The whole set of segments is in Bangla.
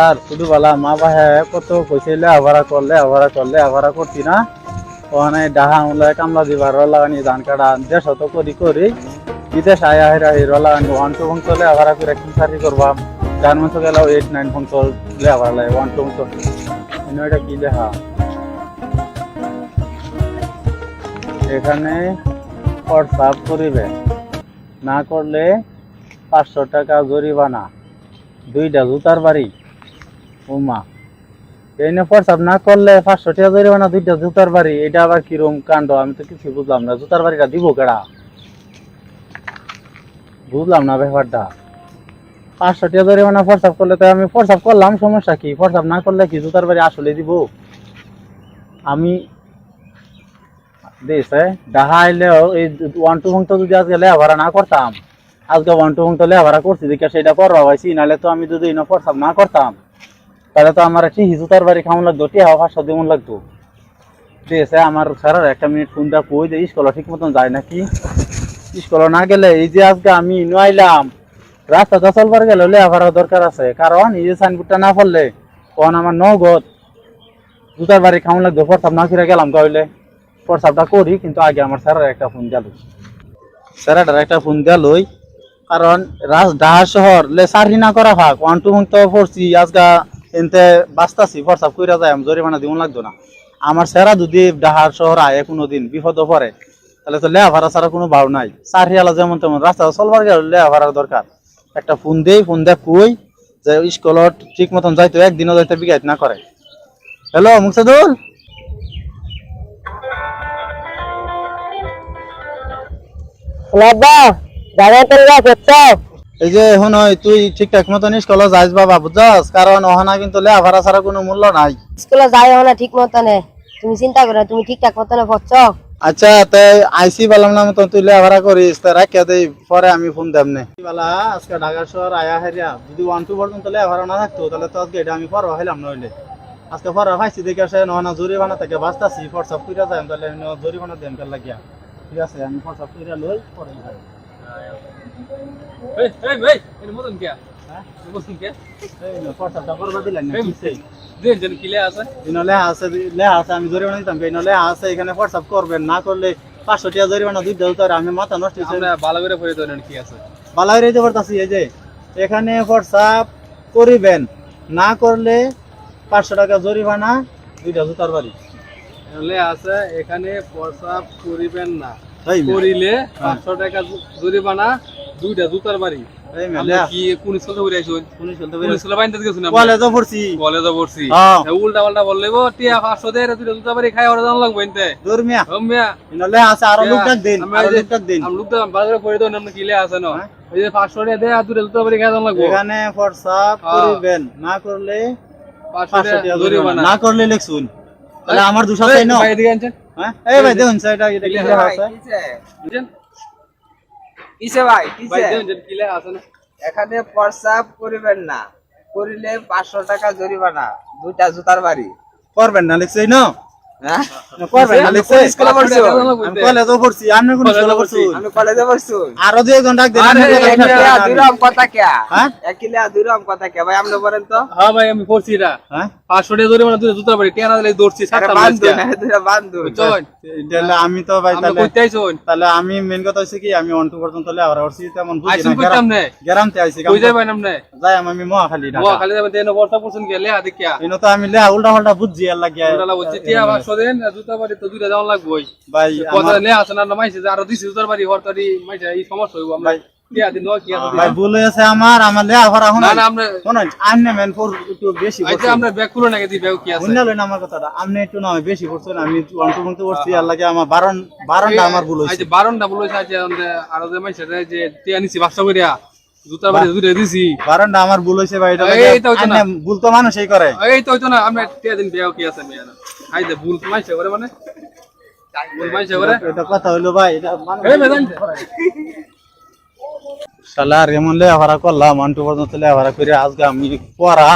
আর শুধু বলা মা ভাই কত কইছিলে আভারা করতি না ওখানে ডাহা হলে কামলা দিবার লাগানি ধান কাটা দেশ তো করি বিদেশ আয়া হেরা হিরো লাগানি 1-2 ভং চলে আভারা করে কি সারি করবাম ডান মতো গেল 8-9 ভং চলে আভারা লাগে 1-2 ভং এটা কি দেখা এখানে হোয়াটসঅ্যাপ করিবে না করলে 500 টাকা জরিমানা 2টা জুতার বাড়ি উমা এই না হোয়াটসঅ্যাপ না করলে 500 টাকা জরিমানা 2টা জুতার বাড়ি এটা আবার কিরম কাণ্ড আমি তো কিছু বুঝলাম না জুতার বাড়িটা দিব কেডা বুঝলাম না ব্যাপারটা 500 টাকা জরিমানা হোয়াটসঅ্যাপ করলে তো আমি হোয়াটসঅ্যাপ করলাম সমস্যা কি হোয়াটসঅ্যাপ না করলে কি জুতার বাড়ি আসলে দিব আমি দেশে ডাহা আইলেও এই 1-2 ভং তো যদি আজকে লেভারা না করতাম আজকে 1-2 ভং তো লেভারা করছি দেখে সেটা করবা হয়েছি নাহলে তো আমি যদি হোয়াটসঅ্যাপ না করতাম তাহলে তো আমার ঠিক জুতার বাড়ি খাওয়ান লাগতো টিয়া 500 দিমন লাগতো দেশে আমার স্যারের একটা মিনিট ফোনটা কই যে স্কুল ঠিক মতন যায় নাকি স্কুল না গেলে এই যে আজকে আমি আইলাম রাস্তাটা চলবার গেলে লেভারা দরকার আছে কারণ এই যে সাইনবোর্ডটা না পড়লে তখন আমার নগদ জুতার বাড়ি খাওয়ান লাগতো হোয়াটসঅ্যাপ না ফিরে গেলাম তাহলে হোয়াটসঅ্যাপটা করি কিন্তু আগে আমার স্যারের একটা ফোন দিলই কারণ ঢাকা শহর লে সারি না করা ফাঁক 1-2 ভং তো পড়ছি আজকে এনতে বাঁচতাছি হোয়াটসঅ্যাপ কইরা যায় আমি জরিমানা দিমন লাগতো না আমার স্যারা যদি ঢাকা শহর আয় কোনোদিন বিপদ পড়ে তাহলে তো লেভারা ছাড়া কোনো ভাও নাই সারিয়ালা যেমন তেমন রাস্তা চলবার গেলে লেভারার দরকার একটা ফোন দে কই যে স্কুলত ঠিক মতন যাইতো একদিনও যাইতে বিগাইত না করে হ্যালো মুকসাদুল এই যে এখন তুই ঠিকঠাক মতন স্কুলে যাইস বাবা বুঝছস কারণ ওখানে কিন্তু লেখাপড়া ছাড়া কোনো মূল্য নাই স্কুলে যাই না ঠিক মতনে তুমি চিন্তা করো তুমি ঠিকঠাক মতনে পড়ছো আচ্ছা তাই আইসি বললাম না মতন তুই লেখাপড়া করিস তা রাখিয়া দেই পরে আমি ফোন দেব নে বালা আজকে ঢাকা শহর আয়া হেরিয়া যদি 1-2 পর্যন্ত লেখাপড়া না থাকতো তাহলে তো আজকে এটা আমি পড়া হইলাম নইলে আজকে পড়া পাইছি দেখে আসে না জরিমানা থেকে বাঁচতাছি হোয়াটসঅ্যাপ কইরা যাই তাহলে জরিমানা দেন কাল লাগিয়া ঠিক আছে আমি হোয়াটসঅ্যাপ কইরা লই পরে যাই এর মতন কে হ্যাঁ মতন কে এই না হোয়াটসঅ্যাপটা করবা দিলেন না কি সেই দেন জন কিলে আছে দিনলে আছে আমি জরিমানা দিতাম দিনলে আছে এখানে হোয়াটসঅ্যাপ করবেন না করলে 500 টাকা জরিমানা দিতে হতো আর আমি মাথা নষ্ট হইছে আমরা ভালো করে পড়ে দেন কি আছে ভালো করে দিতে পারতাছি এই যে এখানে হোয়াটসঅ্যাপ করিবেন না করলে 500 টাকা জরিমানা 2টা জুতার বাড়ি এলে আছে এখানে হোয়াটসঅ্যাপ করিবেন না করিলে 500 টাকা জরিমানা 2টা জুতার বাড়ি এই মেলে কি কোন স্কুল থেকে আইছুন কোন স্কুলে বাইন্দা গেছুন আপনি কলেজে পড়ছি উল্টা পাল্টা বললেবো টিয়া 500 দেয় 2টা জুতার বাড়ি খাই ওরা জান লাগবে এনতে দূরমিয়া হমিয়া ইনলে আছে আর লোকটা দিন আমি লোকটা বাজারে পড়ে দেন আপনি কিলে আছে না ওই যে 500 টাকা দেয় 2টা জুতার বাড়ি খাই জান লাগবে এখানে হোয়াটসঅ্যাপ করিবেন না করলে 500 টাকা জরিমানা না করলে লিখছুন তাহলে আমার 200 তাই না ভাই এদিকে আনছেন হ্যাঁ এই ভাই দেখুন এটা কি লেখা আছে বুঝছেন কিসে ভাই ভাই কিসে দেন কিলে আছে না এখানে প্রস্তাব করিবেন না করিলে 500 টাকা জরিমানা 2টা জুতার বাড়ি করবেন না লিখছই না হ্যাঁ করবেন না লিখছই স্কুলে পড়ছো আমি কলেজে পড়ছি আমি কোন স্কুলে পড়ছি আমি কলেজে পড়ছো আরো দুই একজন ডাক দেন একিলিয়া দুরাম কথা কে হ্যাঁ একিলিয়া দুরাম কথা কে ভাই আপনি বলেন তো হ্যাঁ ভাই আমি পড়ছি এটা হ্যাঁ 500 টাকা জরিমানা 2টা জুতার বাড়ি টিয়া না দিলে দৌড়ছি সাতটা বান্ধু না দুরা বান্ধু বুঝছেন তাহলে আমি তো ভাই আমরা তাহলে কইতে আইছুন তাহলে আমি মেন কথা হইছে কি আমি 1-2 পর্যন্ত লেখাপড়া করছি তেমন বুঝি আইছুন না কইতাম না গ্রামতে আইছি কই যাবেন আপনি যাই আমি মহাখালী ও ঢাকা খালি যাবেন দেন বর্ষা পছন্দ গেলে দেখিয়া এনো তো আমি লেখা উল্টা পাল্টা বুঝছি আর লাগিয়া ওরা বলছে টিয়া 500 দেন জুতার বাড়ি তো 2টা দাম লাগবেই ভাই কথা লে আছে না মাইছে যে আরো 200 জুতার বাড়ি হরতারি মাইছে এই সমস্যা হইব আমরা টিয়া দিন কি আছে ভাই ভুল হয়েছে আমার লেখাপড়া না না আমরা শুনুন আপনি মেন ফোর একটু বেশি আইতে আমরা ব্যাগ খুলে নাকি দি ব্যাগ কি আছে শুনলেন না আমার কথাটা আপনি একটু না বেশি করছেন আমি 1-2 পর্যন্ত করছি আর লাগে আমার 12টা আমার ভুল হয়েছে আইতে 12টা ভুল হইছে আইতে আরো যে মাইছে যে টিয়া নিছি 500 করিয়া জুতার বাড়ি দুইটা দিছি 12টা আমার ভুল হয়েছে ভাই এটা এই তো হইতো না। আপনি ভুল তো মানুষই করে এই তো হইতো না আমরা টিয়া দিন ব্যাগ কি আছে মিয়া আইতে ভুল মাইছে করে মানে ভুল মাইছে করে এটা কথা হইলো ভাই এটা মানুষ এই মেদান শালা এমন লেখাপড়া করলাম 1-2 পর্যন্ত লেখাপড়া করে আজকে আমি পড়া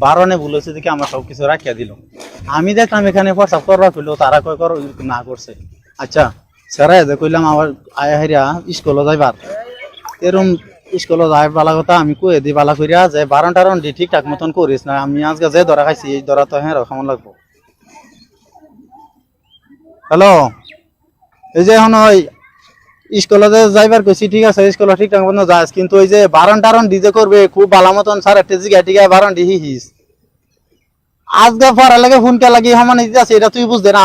12 নে ভুল হয়েছে দেখে আমার সবকিছু রাখিয়া দিল আমি দেখলাম এখানে প্রস্তাব করবা কইলো তারা কই করো না করছে আচ্ছা স্যার কইলাম আমার আয়া হেরিয়া স্কুলে যাইবার এরকম স্কুলে যাই বালা কথা আমি কয়ে দি বালা করিয়া যে বারণ টারণ দি ঠিকঠাক মতন করিস না আমি আজকে যে ধরা খাইছি এই ধরা তো হ্যাঁ কেমন লাগবো হ্যালো এই যে এখন ওই স্কুলে যে যাইবার কইছি ঠিক আছে স্কুলে ঠিকঠাক মতন যাস কিন্তু ওই যে বারণ টারণ দি যে করবে খুব ভালো মতন স্যার একটা জিগা টিকা বারণ দি হিস আজকে পড়া লাগে ফোন কে লাগি সমান দিতে আছে এটা তুই বুঝতে না